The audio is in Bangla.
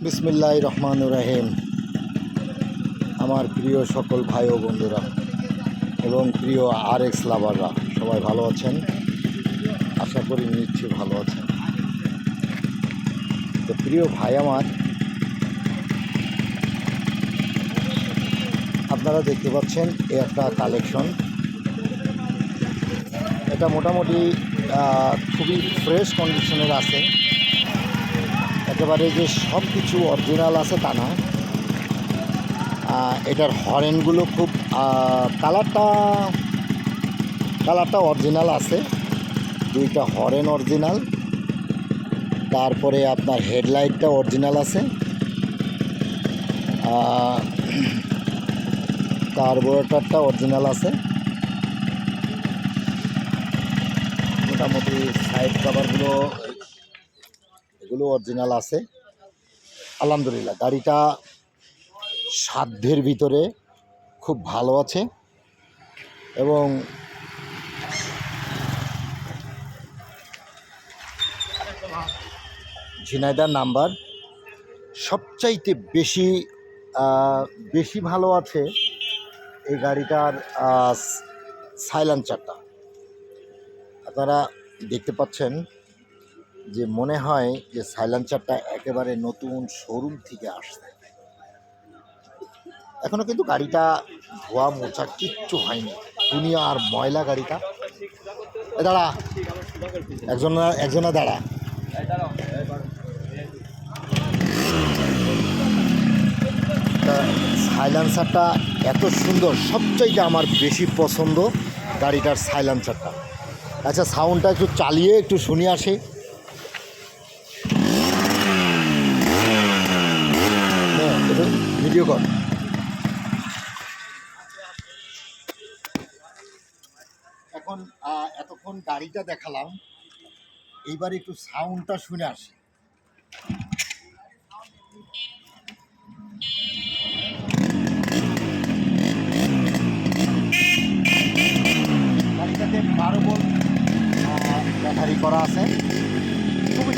বিসমিল্লাহির রহমানির রহিম। আমার প্রিয় সকল ভাই ও বন্ধুরা এবং প্রিয় RX লাভাররা সবাই ভালো আছেন, আশা করি নিশ্চয়ই ভালো আছেন। তো প্রিয় ভাই আমার, আপনারা দেখতে পাচ্ছেন এই একটা কালেকশন। এটা মোটামুটি খুবই ফ্রেশ কন্ডিশনের আছে, একেবারে যে সব কিছু অরিজিনাল আছে তা না। এটার হরেনগুলো খুব কালারটা অরিজিনাল আছে, দুইটা হরেন অরিজিনাল, তারপরে আপনার হেডলাইটটা অরিজিনাল আছে, কার্বোরেটরটা অরিজিনাল আছে, মোটামুটি সাইড কভারগুলো এগুলো অরিজিনাল আছে। আলহামদুলিল্লাহ, গাড়িটা সাধ্যের ভিতরে খুব ভালো আছে এবং ঝিনাইদহ নাম্বার। সবচাইতে বেশি ভালো আছে এই গাড়িটার সাইলেন্সারটা। আপনারা দেখতে পাচ্ছেন যে মনে হয় যে সাইলেন্সারটা একেবারে নতুন শোরুম থেকে আসছে। এখনও কিন্তু গাড়িটা ধোয়া মোছা কিচ্ছু হয়নি, দুনিয়া আর ময়লা গাড়িটা। দাঁড়া, একজনা দাঁড়া। সাইলেন্সারটা এত সুন্দর, সবচাইতে আমার বেশি পছন্দ গাড়িটার সাইলেন্সারটা। আচ্ছা, সাউন্ডটা একটু চালিয়ে একটু শুনে আসি। একটু ভিডিও কর। এখন এতক্ষণ গাড়িটা দেখালাম, এইবার একটু সাউন্ডটা শুনে আসি। গাড়িটাতে 12 ভোল্ট ব্যাটারি করা আছে, খুবই